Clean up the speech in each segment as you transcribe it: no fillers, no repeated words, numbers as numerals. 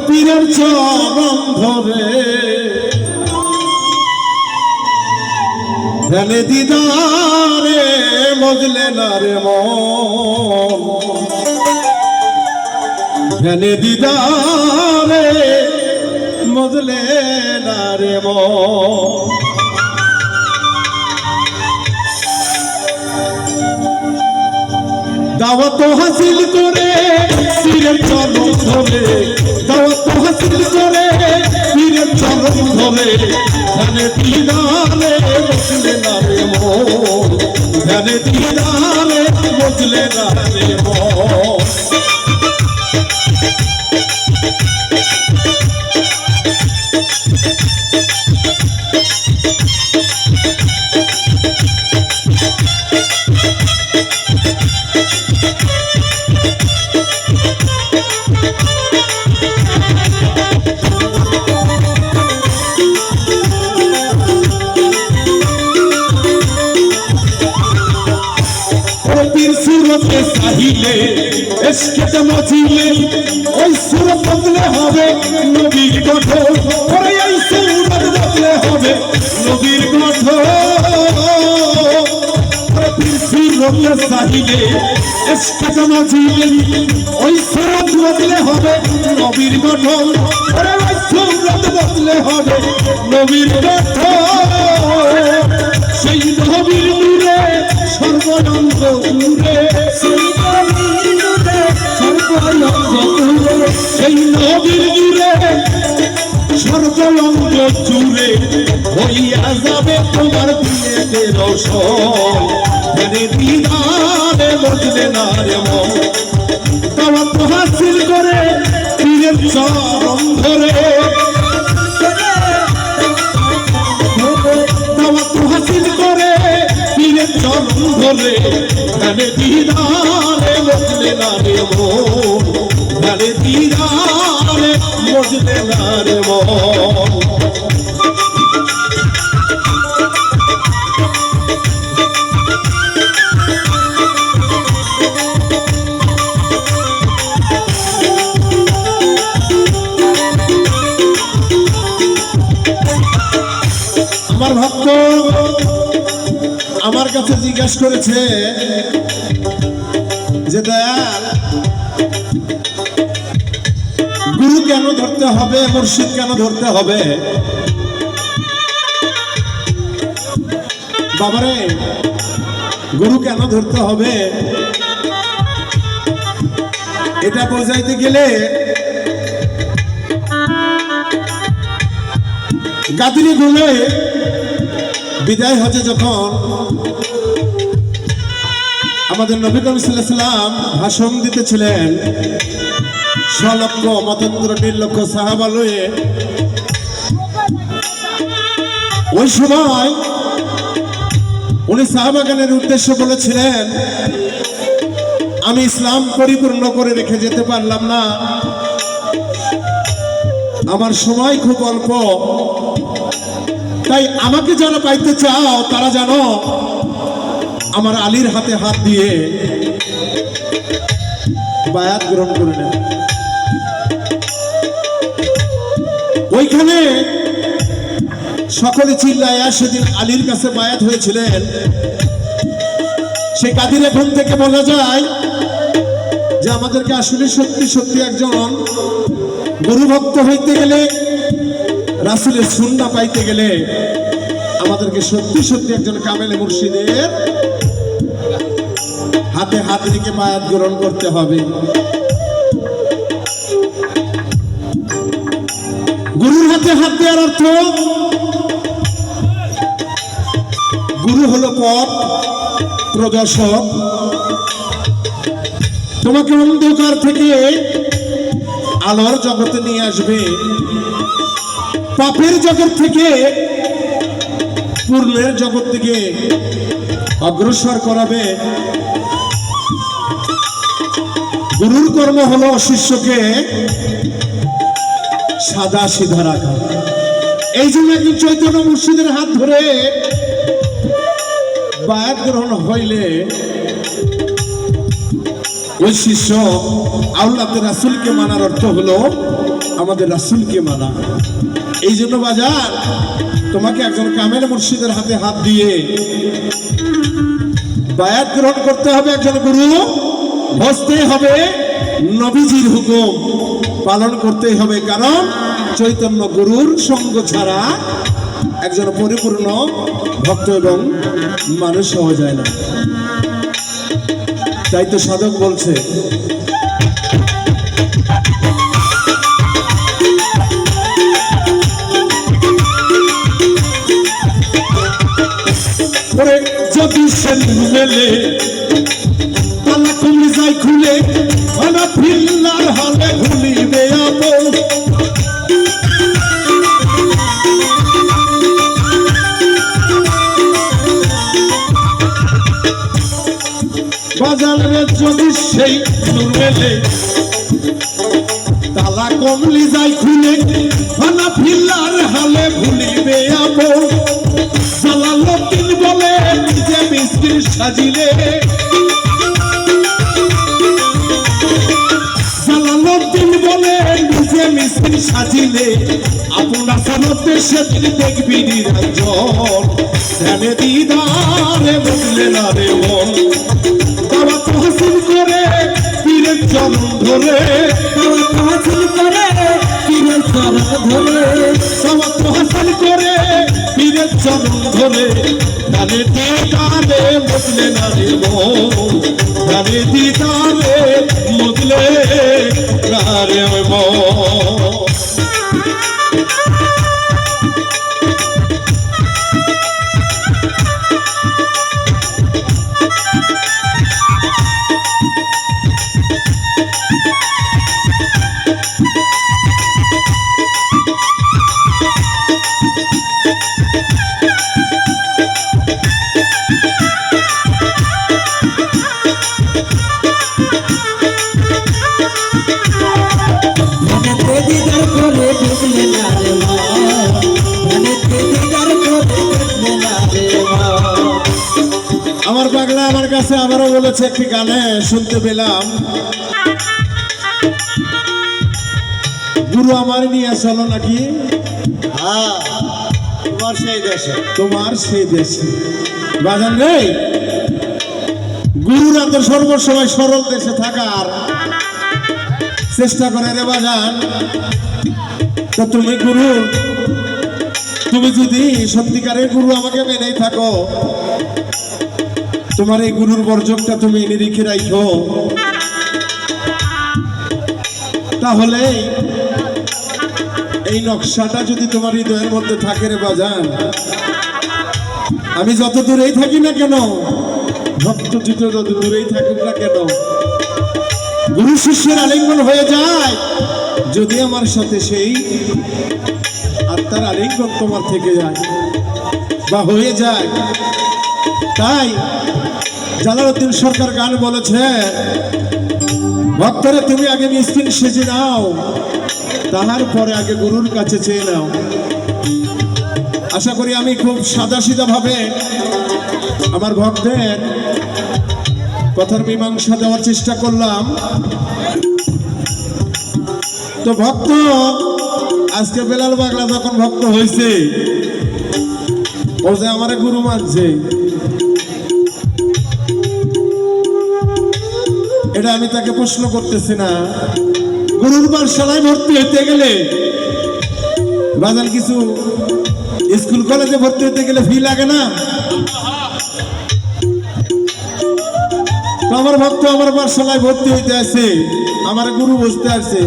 পীরের চরণ ধরে ধ্যানে দিদারে মজলে না রে মন, ধ্যানে দিদারে মজলে না রে মন। দাওয়াত হাসিল করে পীরের চরণ ধরে, দাওয়াত হাসিল করে পীরের চরণ ধরে ধ্যানে দিদারে মজলে না রে মন, ধ্যানে দিদারে মজলে না রে মন। सूरत साहिले इश्क मचिले ओई सूरत बदले होवे नबीर कठोर और এই सूरत बदले होवे नबीर कठोर सूरत साहिले इश्क मचिले ओई सूरत बदले होवे नबीर कठोर और এই सूरत बदले होवे नबीर कठोर সেই নবীর নূরে সর্বনন্দ নূরে, সেই নবীর নূরে সর্বনন্দ নূরে, সেই নবীর নূরে সর্বনন্দ জুড়ে হইয়া যাবে তোমার দিলেতে রোশন, ধ্যানে দিদারে মজলে না রে মন। দাওয়াত হাসিল করে পীরের চরণ ধরে, দাওয়াত হাসিল করে পীরের চরণ ধরে ধ্যানে দিদারে মজলে না রে মন, ধ্যানে দিদারে মজলে না রে মন। আমার ভক্ত আমার কাছে জিজ্ঞাসা করেছে যে দয়াল গুরু কেন ধরতে হবে, মুর্শিদ কেন ধরতে হবে? বাবারে গুরু কেন ধরতে হবে এটা বোঝাইতে গেলে গাদিনী ঘুরে বিদায় হজে যখন আমাদের নবী করিম সাল্লাল্লাহু আলাইহি ওয়াসাল্লাম ভাষণ দিতেছিলেন, 6 লক্ষ মতান্তর 3 লক্ষ সাহাবা লয়ে, ওই সময় উনি সাহাবাগণের উদ্দেশ্যে বলেছিলেন, আমি ইসলাম পরিপূর্ণ করে রেখে যেতে পারলাম না, আমার সময় খুব অল্প, তাই আমাকে যারা পাইতে চাও তারা জানো আমার আলীর হাতে হাত দিয়ে বায়াত গ্রহণ করে নেয়। ওইখানে সকলে চিল্লায়া সেদিন আলীর কাছে বায়াত হয়েছিলেন। সেই কাদির এখন থেকে বলা যায় যে আমাদেরকে আসলে সত্যি সত্যি একজন গুরু ভক্ত হইতে গেলে, রাসূলের সুন্নাহ পাইতে গেলে আমাদেরকে সত্যি সত্যি একজন কামেলে মুর্শিদের হাতে হাত রেখে বায়াত গ্রহণ করতে হবে। গুরুর হাতে হাত দেওয়ার অর্থ, গুরু হলো পথ প্রদর্শক, তোমাকে অন্ধকার থেকে আলোর জগতে নিয়ে আসবে, পাপের জগৎ থেকে পূর্ণের জগৎ থেকে অগ্রসর করাবে। গুরুর কর্ম হলো শিষ্যকে সাদা সিধা রাখা। এই জন্য একজন চৈতন্য মুর্শিদের হাত ধরে বায়াত গ্রহণ হইলে ওই শিষ্য আওলাদে রাসূলকে মানার অর্থ হলো আমাদের রাসূলকে মানা। এই জন্য বাজার তোমাকে একজন কামেল মুর্শিদের হাতে হাত দিয়ে বায়াত গ্রহণ করতে হবে, একজন গুরু বসতে হবে, নবীজির হুকুম পালন করতে হবে। কারণ চৈতন্য গুরুর সঙ্গ ছাড়া একজন পরিপূর্ণ ভক্ত এবং মানুষ হওয়া যায় না। তাই তো সাধক বলছে, যদি সে মেলে তালা কমে যায় খুলে আনা ফিল্লার হালে ভুলিবে আপন। বাজারে যদি সেই নূর মেলে তালা কমলি যায় খুলে আনা ফিল্লার হালে ভুলিবে আপন। জালালউদ্দিন বলে নিজে মিস্ত্রি সাজিলে, জালালউদ্দিন বলে নিজে মিস্ত্রি সাজিলে আপনার সামনে সেদিন দেখবি নিরঞ্জন। ধ্যানে দিদারে বদলে না রে মন, দাওয়াত হাসিল করে পীরের চরণ ধরে, দাওয়াত হাসিল করে পীরের চরণ ধরে, দাওয়াত হাসিল করে পীরের চরণ ধরে। ধ্যানে দিদারে বদলে না রে মন, ধ্যানে দিদারে বদলে না রে মন। আমার পাগলা আমার কাছে আবারও বলেছে, একটি গানে শুনতে পেলাম, গুরু আমার নিয়ে চলো নাকি তোমার সেই দেশে, তোমার সেই দেশে। বাজান রে, গুরুরা তো সর্বসময় সরল দেশে থাকার চেষ্টা করে রে বাজান। তো তুমি গুরু, তুমি যদি সত্যিকারের গুরু আমাকে মেনেই থাকো, তোমার এই গুরুর বর্জকটা তুমি নিরিখে রাখো, তাহলে এই নকশাটা যদি তোমার হৃদয়ের মধ্যে থাকে রে বাজান, আমি যত দূরেই থাকি না কেন, ভক্ত যত দূরেই থাকুক না কেন, গুরু শিষ্যের আলিঙ্গন হয়ে যায় যদি আমার সাথে সেই আত্মার আলিঙ্গন তোমার থেকে যায় বা হয়ে যায়। তাই জালালউদ্দিন সরকার গান বলেছে, ভক্তরে তুমি আগে মিসকিন সেজে নাও, তাহার পরে আগে গুরুর কাছে চেয়ে নাও। আশা করি আমি খুব সাদাসিধা ভাবে আমার ভক্তের কথার মীমাংসা দেওয়ার চেষ্টা করলাম। তো ভক্ত আজকে বেলাল পাগলা যখন ভক্ত হয়েছে, ও যে আমার গুরু মানছে, এটা আমি তাকে প্রশ্ন করতেছি না। গুরুর পাঠশালায় ভর্তি হতে গেলে বাজান কিছু স্কুল কলেজে ভর্তি হতে গেলে ফি লাগে না? তো আমার ভক্ত আমার পাঠশালায় ভর্তি হইতে আছে, আমার গুরু বসতে আছে,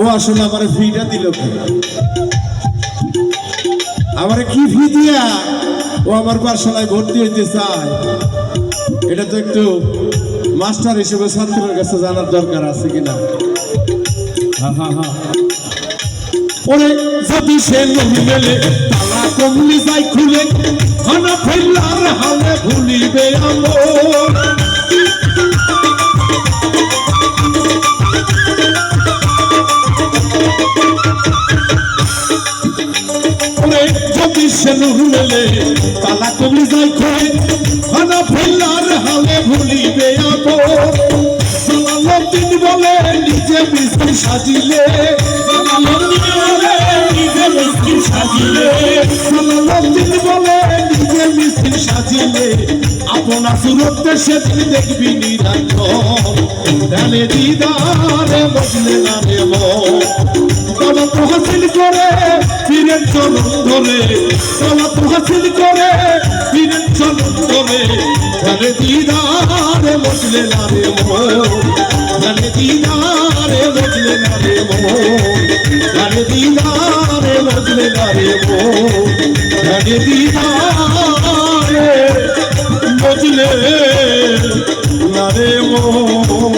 ও আসলে আমার ফিটা দিল কি? আমার কি ফি দিয়া ও আমার পাঠশালায় ভর্তি হইতে চায়? এটা তো একটু মাস্টার হিসেবে ছাত্রের কাছে জানার দরকার আছে কিনা। ওরে যদি সে নবী মেলে তালা কমলি যাই খুলে হানা ফেলার হালে ভুলিবে আমর। ওরে যদি সে নবী মেলে তালা কমলি যাই খুলে হানা ফেলার হালে ভুলিবে আপন জালালউদ্দিন বলে নিজে মিস্ত্রি সাজিলে জালালউদ্দিন বলে নিজে মিস্ত্রি সাজিলে জালালউদ্দিন বলে নিজে মিস্ত্রি সাজিলে আপনা সুরতে সেদিন দেখবি নিরঞ্জন ধ্যানে দিদারে বসলে না রে মন তবা তো হাসিল করে পীরের চরণ ধরে তবা তো হাসিল করে পীরের চরণ ধরে ধ্যানে দিদারে বসলে না রে মন ধ্যানে দিদারে বসলে না রে মন ধ্যানে দিদারে বসলে না রে মন ধ্যানে দিদারে বসলে না রে মন